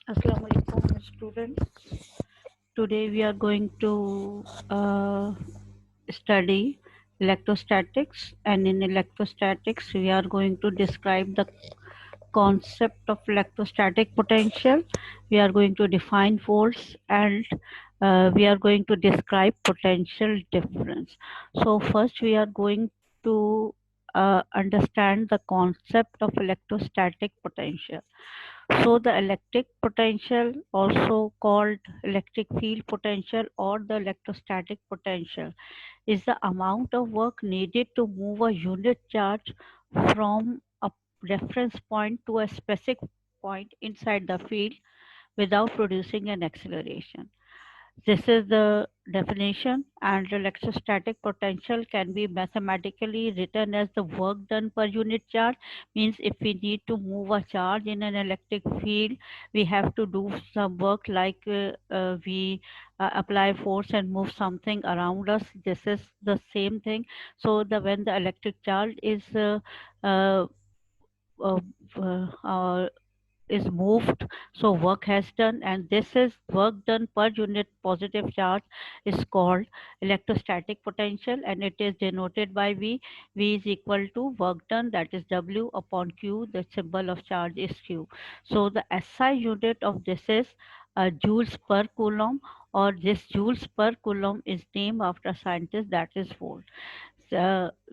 Assalamu alaikum students. Today we are going to study electrostatics, and in electrostatics we are going to describe the concept of electrostatic potential. We are going to define force, and we are going to describe potential difference. So first we are going to understand the concept of electrostatic potential. So the electric potential, also called electric field potential or the electrostatic potential, is the amount of work needed to move a unit charge from a reference point to a specific point inside the field without producing an acceleration. This is the definition, and electrostatic potential can be mathematically written as the work done per unit charge. Means if we need to move a charge in an electric field, we have to do some work like we apply force and move something around us. This is the same thing. So the when the electric charge uh, uh, uh, is moved, so work has done, and this is work done per unit positive charge is called electrostatic potential, and it is denoted by v is equal to work done, that is W upon Q. The symbol of charge is Q. So the SI unit of this is joules per coulomb, or this joules per coulomb is named after a scientist, that is Volt.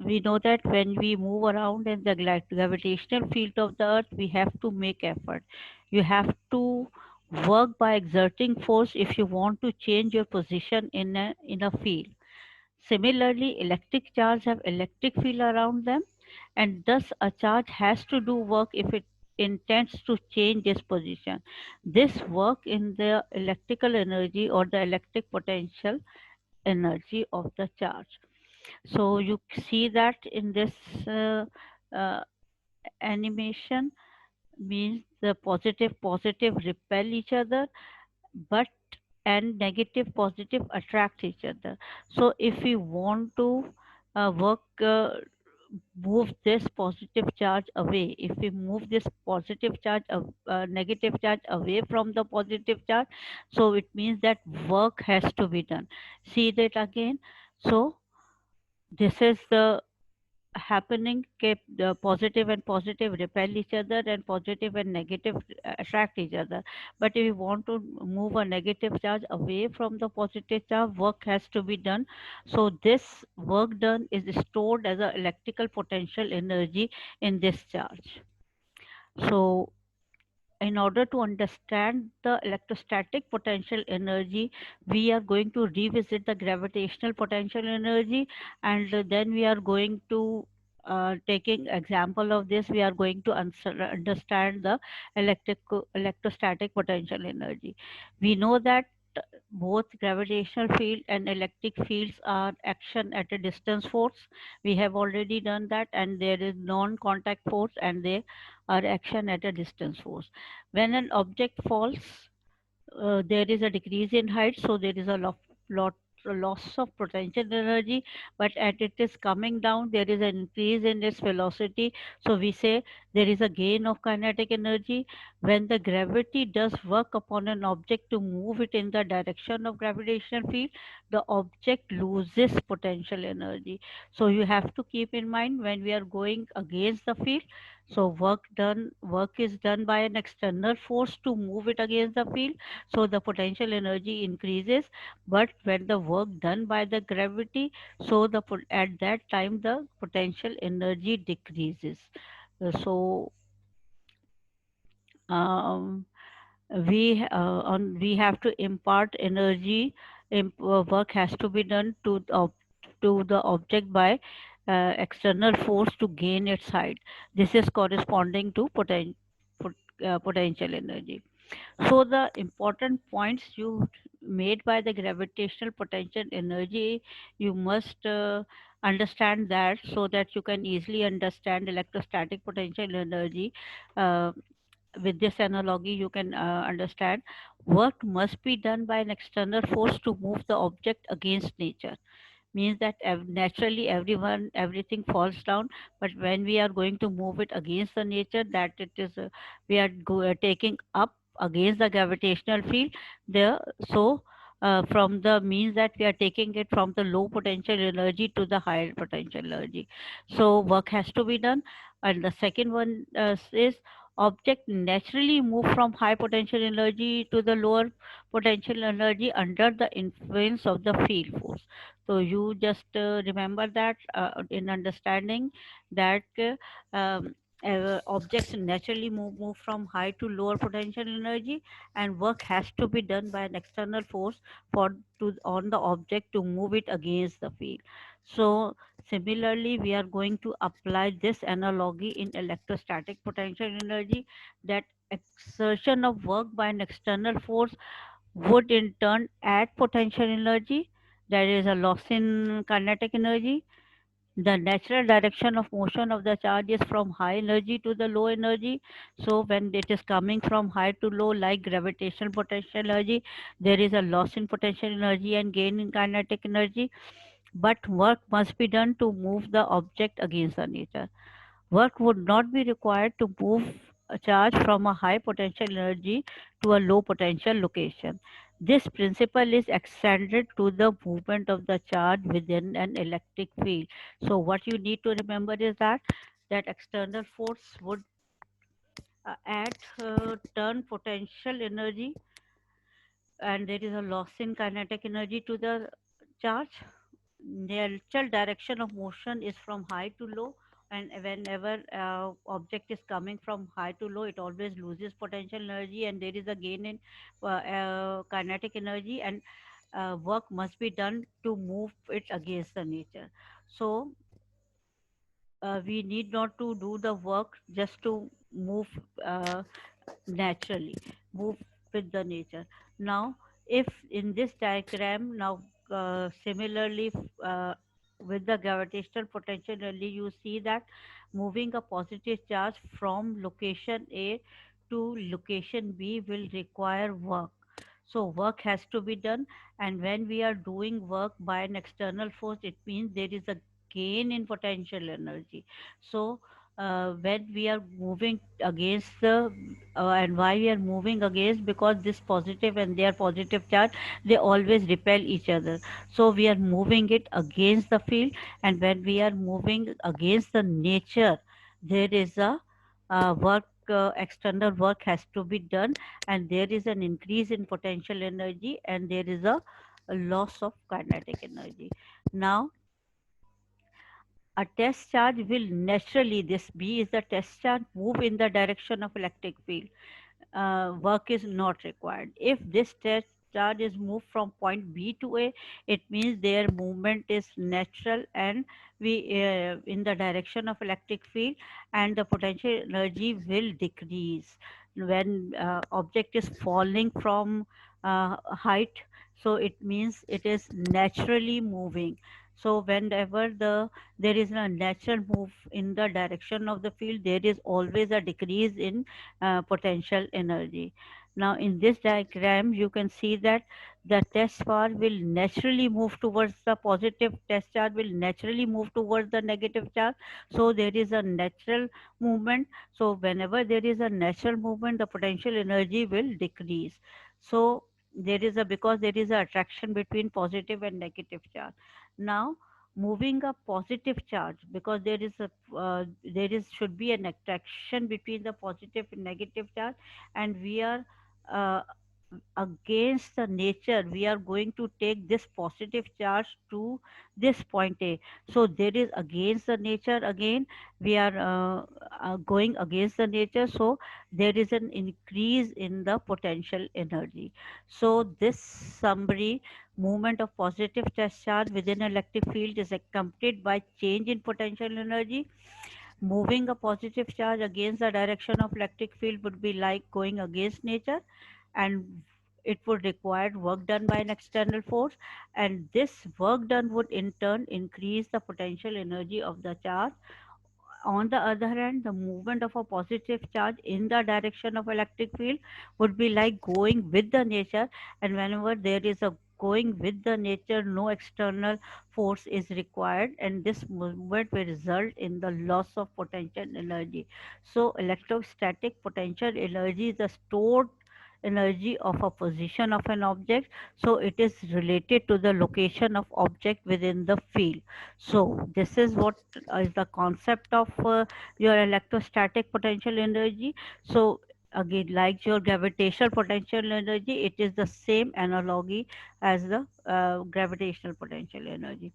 We know that when we move around in the gravitational field of the earth, we have to make effort. You have to work by exerting force if you want to change your position in a field. Similarly, electric charge have electric field around them, and thus a charge has to do work if it intends to change its position. This work in the electrical energy or the electric potential energy of the charge. So you see that in this uh, uh, animation, means the positive repel each other, but and negative positive attract each other. So if we want to work move this positive charge away, if we move this positive charge negative charge away from the positive charge, so it means that work has to be done. See that again. So this is the happening, keep the positive and positive repel each other, and positive and negative attract each other. But if we want to move a negative charge away from the positive charge, work has to be done. So this work done is stored as a electrical potential energy in this charge. So in order to understand the electrostatic potential energy, we are going to revisit the gravitational potential energy, and then we are going to taking example of this, we are going to understand the electrostatic potential energy. We know that both gravitational field and electric fields are action at a distance force. We have already done that, and there is non-contact force, and they are action at a distance force. When an object falls, there is a decrease in height, so there is lot a loss of potential energy. But as it is coming down, there is an increase in its velocity, so we say there is a gain of kinetic energy. When the gravity does work upon an object to move it in the direction of gravitational field, the object loses potential energy. So you have to keep in mind, when we are going against the field, so work is done by an external force to move it against the field, so the potential energy increases. But when the work done by the gravity, so at that time the potential energy decreases. So um, we have to impart energy. Work has to be done to the object by external force to gain its height. This is corresponding to potential energy. So the important points you made by the gravitational potential energy, you must understand that, so that you can easily understand electrostatic potential energy. Uh, with this analogy, you can understand work must be done by an external force to move the object against nature. Means that naturally everything falls down, but when we are going to move it against the nature, that it is we are taking up against the gravitational field there. So from the means that we are taking it from the low potential energy to the higher potential energy, so work has to be done. And the second one is object naturally move from high potential energy to the lower potential energy under the influence of the field force. So you just remember that in understanding that objects naturally move from high to lower potential energy, and work has to be done by an external force for to on the object to move it against the field. So similarly, we are going to apply this analogy in electrostatic potential energy, that exertion of work by an external force would in turn add potential energy. There is a loss in kinetic energy. The natural direction of motion of the charge is from high energy to the low energy. So when it is coming from high to low, like gravitational potential energy, there is a loss in potential energy and gain in kinetic energy. But work must be done to move the object against the nature. Work would not be required to move a charge from a high potential energy to a low potential location. This principle is extended to the movement of the charge within an electric field. So what you need to remember is that external force would add turn potential energy, and there is a loss in kinetic energy to the charge. Natural direction of motion is from high to low, and whenever object is coming from high to low, it always loses potential energy, and there is a gain in kinetic energy, and work must be done to move it against the nature. So we need not to do the work just to move uh, naturally, move with the nature. Now if in this diagram, now similarly with the gravitational potential energy, you see that moving a positive charge from location A to location B will require work. So work has to be done, and when we are doing work by an external force, it means there is a gain in potential energy. So when we are moving against the and why we are moving against, because this positive and their positive charge, they always repel each other. So we are moving it against the field, and when we are moving against the nature, there is a work, external work has to be done, and there is an increase in potential energy, and there is a loss of kinetic energy. Now a test charge will naturally, this B is the test charge, move in the direction of electric field. Work is not required. If this test charge is moved from point B to A, it means their movement is natural, and we in the direction of electric field, and the potential energy will decrease when object is falling from height. So it means it is naturally moving. So whenever there is a natural move in the direction of the field, there is always a decrease in potential energy. Now in this diagram, you can see that the test bar will naturally move towards the positive, test charge will naturally move towards the negative charge. So there is a natural movement. So whenever there is a natural movement, the potential energy will decrease. So there is a, because there is a attraction between positive and negative charge. Now moving a positive charge, because there is a there is should be an attraction between the positive and negative charge, and we are uh, against the nature, we are going to take this positive charge to this point A. So there is against the nature again, we are going against the nature, so there is an increase in the potential energy. So this summary, movement of positive test charge within an electric field is accompanied by change in potential energy. Moving a positive charge against the direction of electric field would be like going against nature, and it would require work done by an external force, and this work done would in turn increase the potential energy of the charge. On the other hand, the movement of a positive charge in the direction of electric field would be like going with the nature, and whenever there is a going with the nature, no external force is required, and this movement will result in the loss of potential energy. So electrostatic potential energy is the stored energy of a position of an object, so it is related to the location of object within the field. So this is what is the concept of your electrostatic potential energy. So again, like your gravitational potential energy, it is the same analogy as the gravitational potential energy.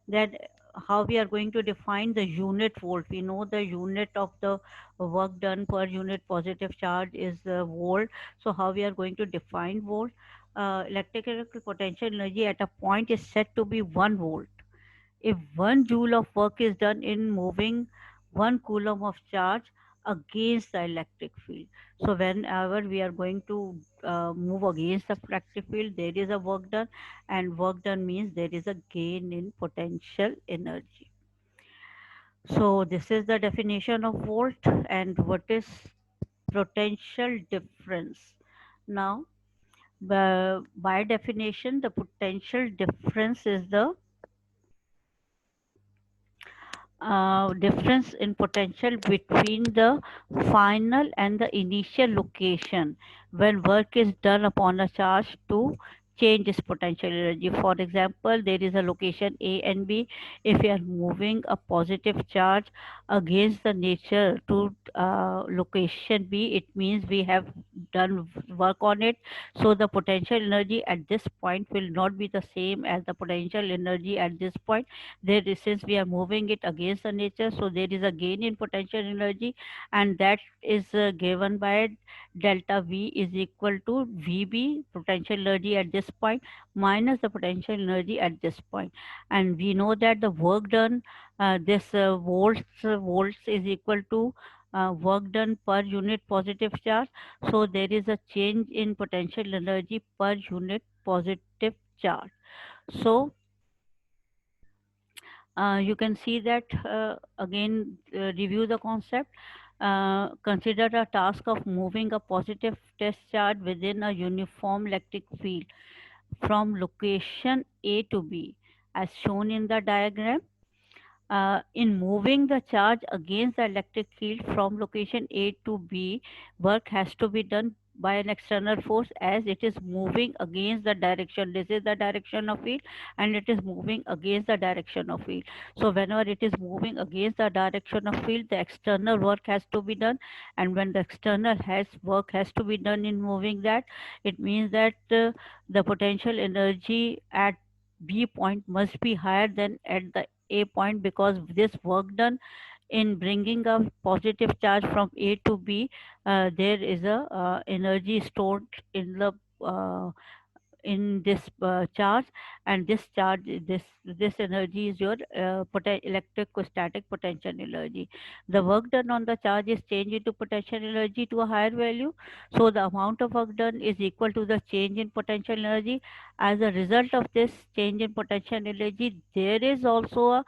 That how we are going to define the unit volt. We know the unit of the work done per unit positive charge is volt. So how we are going to define volt? Electrical potential energy at a point is said to be 1 volt if 1 joule of work is done in moving 1 coulomb of charge against the electric field. So whenever we are going to move against the electric field, there is a work done, and work done means there is a gain in potential energy. So this is the definition of volt. And what is potential difference? Now, by definition, the potential difference is the difference in potential between the final and the initial location when work is done upon a charge to change its potential energy. For example, there is a location A and B. If we are moving a positive charge against the nature to location B, it means we have done work on it. So the potential energy at this point will not be the same as the potential energy at this point. There is, since we are moving it against the nature, so there is a gain in potential energy, and that is given by delta V is equal to VB potential energy at this point minus the potential energy at this point. And we know that the work done, this volts is equal to work done per unit positive charge. So there is a change in potential energy per unit positive charge. So you can see that again, review the concept. Consider a task of moving a positive test charge within a uniform electric field from location A to B as shown in the diagram. In moving the charge against the electric field from location A to B, work has to be done by an external force as it is moving against the direction. This is the direction of field, and it is moving against the direction of field. So whenever it is moving against the direction of field, the external work has to be done. And when the external has work has to be done in moving that, it means that the potential energy at B point must be higher than at the A point, because this work done in bringing a positive charge from A to B, there is a energy stored in the in this charge, and this charge, this energy is your electrostatic potential energy. The work done on the charge is changed into potential energy to a higher value, so the amount of work done is equal to the change in potential energy. As a result of this change in potential energy, there is also a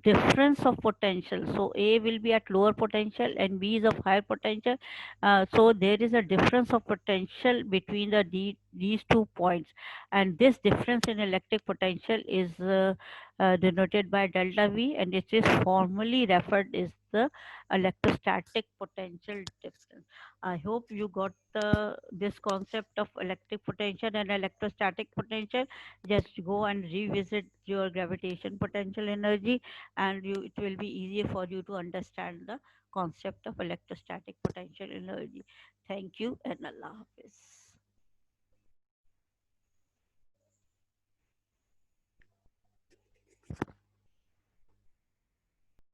difference of potential. So A will be at lower potential and B is of higher potential. So there is a difference of potential between these 2 points, and this difference in electric potential is denoted by delta V, and it is formally referred as the electrostatic potential difference. I hope you got this concept of electric potential and electrostatic potential. Just go and revisit your gravitation potential energy, and it will be easier for you to understand the concept of electrostatic potential energy. Thank you and Allah Hafiz.